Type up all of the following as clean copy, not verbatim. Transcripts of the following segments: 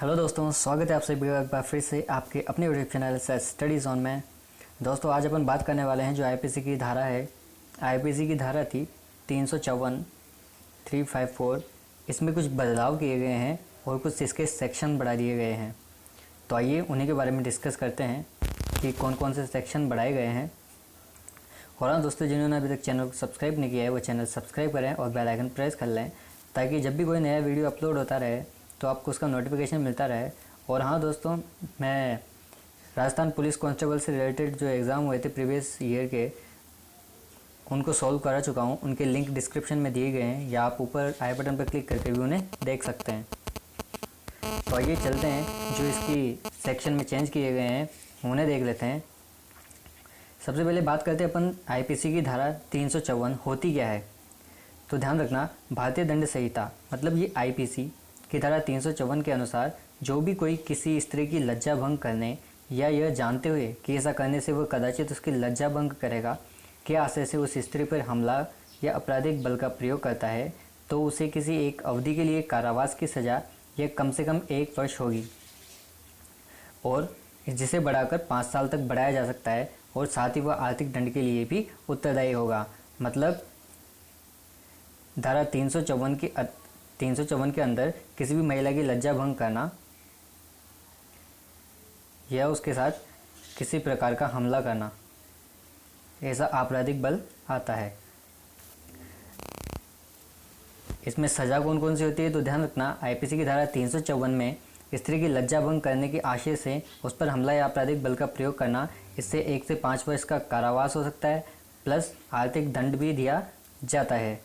Hello दोस्तों, स्वागत है आप सभी का एक बार फिर से आपके अपने यूट्यूब चैनल स्टडी जोन में। दोस्तों आज अपन बात करने वाले हैं जो आईपीसी की धारा है। आईपीसी की धारा थी 354, 354। इसमें कुछ बदलाव किए गए हैं और कुछ इसके सेक्शन बढ़ा दिए गए हैं। तो आइए उन्हीं के बारे में डिस्कस करते हैं कि कौन कौन से सेक्शन बढ़ाए गए हैं। और हाँ दोस्तों, जिन्होंने अभी तक चैनल को सब्सक्राइब नहीं किया है वो चैनल सब्सक्राइब करें और बेल आइकन प्रेस कर लें, ताकि जब भी कोई नया वीडियो अपलोड होता रहे तो आपको उसका नोटिफिकेशन मिलता रहे। और हाँ दोस्तों, मैं राजस्थान पुलिस कांस्टेबल से रिलेटेड जो एग्ज़ाम हुए थे प्रीवियस ईयर के, उनको सॉल्व करा चुका हूँ। उनके लिंक डिस्क्रिप्शन में दिए गए हैं या आप ऊपर आई बटन पर क्लिक करके भी उन्हें देख सकते हैं। तो आइए चलते हैं, जो इसकी सेक्शन में चेंज किए गए हैं उन्हें देख लेते हैं। सबसे पहले बात करते हैं अपन आईपीसी की धारा 354 होती क्या है। तो ध्यान रखना, भारतीय दंड संहिता मतलब ये आईपीसी की धारा 354 के अनुसार जो भी कोई किसी स्त्री की लज्जा भंग करने या यह जानते हुए कि ऐसा करने से वह कदाचित उसकी लज्जा भंग करेगा के आशय से उस स्त्री पर हमला या आपराधिक बल का प्रयोग करता है, तो उसे किसी एक अवधि के लिए कारावास की सजा या कम से कम 1 वर्ष होगी, और जिसे बढ़ाकर 5 साल तक बढ़ाया जा सकता है। और साथ ही वह आर्थिक दंड के लिए भी उत्तरदायी होगा। मतलब धारा 354 के अंदर किसी भी महिला की लज्जा भंग करना या उसके साथ किसी प्रकार का हमला करना, ऐसा आपराधिक बल आता है। इसमें सज़ा कौन कौन सी होती है, तो ध्यान रखना, आईपीसी की धारा 354 में स्त्री की लज्जा भंग करने के आशय से उस पर हमला या आपराधिक बल का प्रयोग करना, इससे 1 से 5 वर्ष का कारावास हो सकता है, प्लस आर्थिक दंड भी दिया जाता है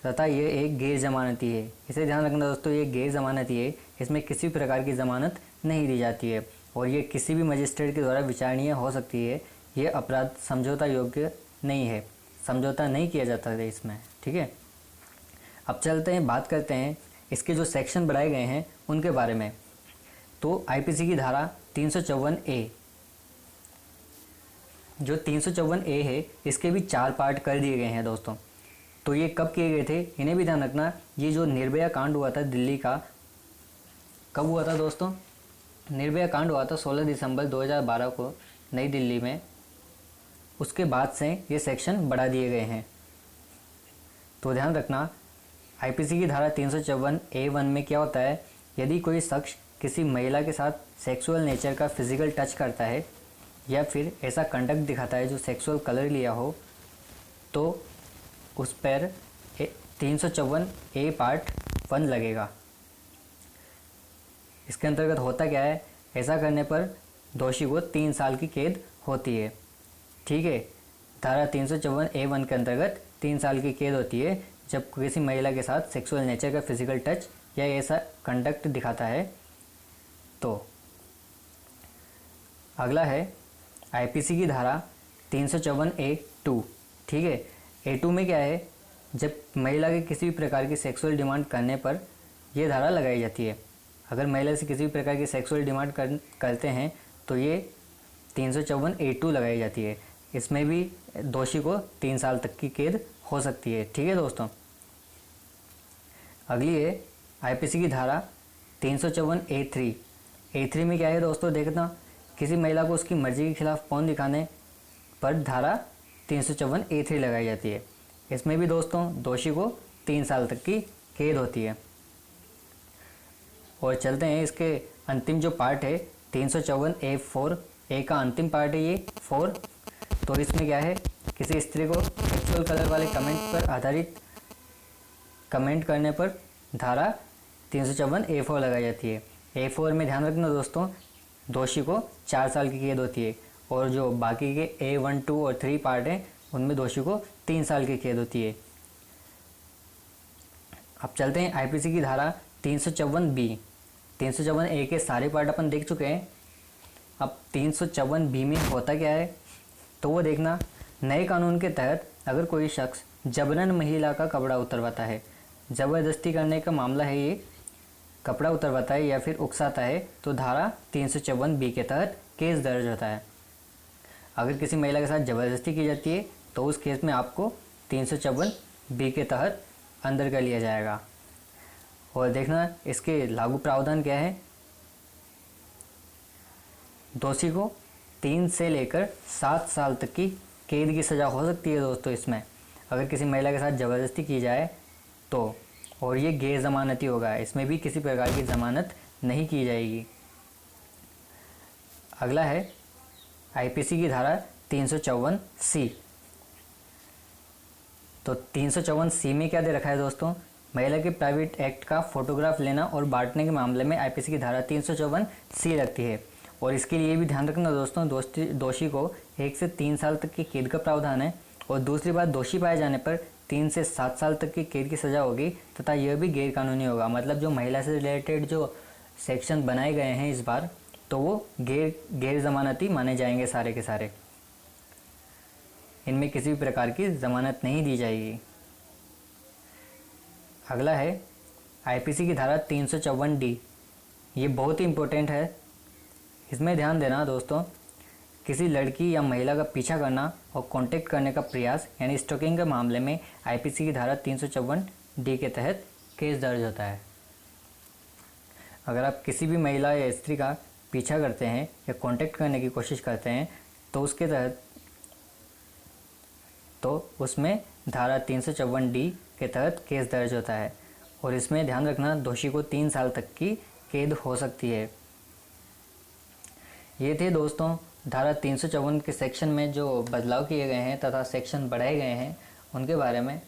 तथा ये एक गैर जमानती है। इसे ध्यान रखना दोस्तों, ये गैर जमानती है, इसमें किसी प्रकार की ज़मानत नहीं दी जाती है और ये किसी भी मजिस्ट्रेट के द्वारा विचारणीय हो सकती है। ये अपराध समझौता योग्य नहीं है, समझौता नहीं किया जाता है इसमें, ठीक है। अब चलते हैं, बात करते हैं इसके जो सेक्शन बढ़ाए गए हैं उनके बारे में। तो आईपीसी की धारा 354A, जो 354A है, इसके भी 4 पार्ट कर दिए गए हैं दोस्तों। तो ये कब किए गए थे, इन्हें भी ध्यान रखना। ये जो निर्भया कांड हुआ था दिल्ली का, कब हुआ था दोस्तों? निर्भया कांड हुआ था 16 दिसंबर 2012 को नई दिल्ली में। उसके बाद से ये सेक्शन बढ़ा दिए गए हैं। तो ध्यान रखना, आईपीसी की धारा 354A1 में क्या होता है, यदि कोई शख्स किसी महिला के साथ सेक्सुअल नेचर का फिजिकल टच करता है या फिर ऐसा कंडक्ट दिखाता है जो सेक्सुअल कलर लिया हो, तो उस पर 354A पार्ट 1 लगेगा। इसके अंतर्गत होता क्या है, ऐसा करने पर दोषी को 3 साल की कैद होती है, ठीक है। धारा 354A1 के अंतर्गत 3 साल की कैद होती है जब किसी महिला के साथ सेक्सुअल नेचर का फिजिकल टच या ऐसा कंडक्ट दिखाता है। तो अगला है आईपीसी की धारा 354A2, ठीक है। A2 में क्या है, जब महिला के किसी भी प्रकार की सेक्सुअल डिमांड करने पर यह धारा लगाई जाती है। अगर महिला से किसी भी प्रकार की सेक्सुअल डिमांड करते हैं तो ये 354A2 लगाई जाती है। इसमें भी दोषी को 3 साल तक की कैद हो सकती है, ठीक है दोस्तों। अगली है आईपीसी की धारा 354A3। A3 में क्या है दोस्तों, देखना, किसी महिला को उसकी मर्जी के खिलाफ पौन दिखाने पर धारा 354A3 लगाई जाती है। इसमें भी दोस्तों दोषी को 3 साल तक की कैद होती है। और चलते हैं इसके अंतिम जो पार्ट है 354A4। ए का अंतिम पार्ट है ये 4। तो इसमें क्या है, किसी स्त्री को सेक्सुअल कलर वाले कमेंट पर आधारित कमेंट करने पर धारा 354A4 लगाई जाती है। A4 में ध्यान रखना दोस्तों, दोषी को 4 साल की कैद होती है, और जो बाकी के A1, 2 और 3 पार्ट हैं उनमें दोषी को 3 साल की कैद होती है। अब चलते हैं आईपीसी की धारा 354B। 354A के सारे पार्ट अपन देख चुके हैं। अब 354B में होता क्या है, तो वो देखना, नए कानून के तहत अगर कोई शख्स जबरन महिला का कपड़ा उतरवाता है, ज़बरदस्ती करने का मामला है ये, कपड़ा उतरवाता है या फिर उकसाता है, तो धारा 354B के तहत केस दर्ज होता है। अगर किसी महिला के साथ ज़बरदस्ती की जाती है तो उस केस में आपको 354B के तहत अंदर कर लिया जाएगा। और देखना इसके लागू प्रावधान क्या है, दोषी को 3 से लेकर 7 साल तक की कैद की सज़ा हो सकती है दोस्तों इसमें, अगर किसी महिला के साथ ज़बरदस्ती की जाए तो। और ये गैर ज़मानती होगा, इसमें भी किसी प्रकार की ज़मानत नहीं की जाएगी। अगला है आईपीसी की धारा 354C। तो 354C में क्या दे रखा है दोस्तों, महिला के प्राइवेट एक्ट का फोटोग्राफ लेना और बांटने के मामले में आईपीसी की धारा 354C लगती है। और इसके लिए भी ध्यान रखना दोस्तों, दोषी को 1 से 3 साल तक की कैद का प्रावधान है। और दूसरी बात, दोषी पाए जाने पर 3 से 7 साल तक की कैद की सज़ा होगी तथा यह भी गैर कानूनी होगा। मतलब जो महिला से रिलेटेड जो सेक्शन बनाए गए हैं इस बार, तो वो गैर ज़मानती माने जाएंगे सारे के सारे, इनमें किसी भी प्रकार की ज़मानत नहीं दी जाएगी। अगला है आईपीसी की धारा 354D। ये बहुत ही इम्पोर्टेंट है, इसमें ध्यान देना दोस्तों। किसी लड़की या महिला का पीछा करना और कांटेक्ट करने का प्रयास यानी स्टॉकिंग के मामले में आईपीसी की धारा 354D के तहत केस दर्ज होता है। अगर आप किसी भी महिला या स्त्री का पीछा करते हैं या कांटेक्ट करने की कोशिश करते हैं तो उसके तहत उसमें धारा 354D के तहत केस दर्ज होता है। और इसमें ध्यान रखना, दोषी को 3 साल तक की कैद हो सकती है। ये थे दोस्तों धारा 354 के सेक्शन में जो बदलाव किए गए हैं तथा सेक्शन बढ़ाए गए हैं उनके बारे में।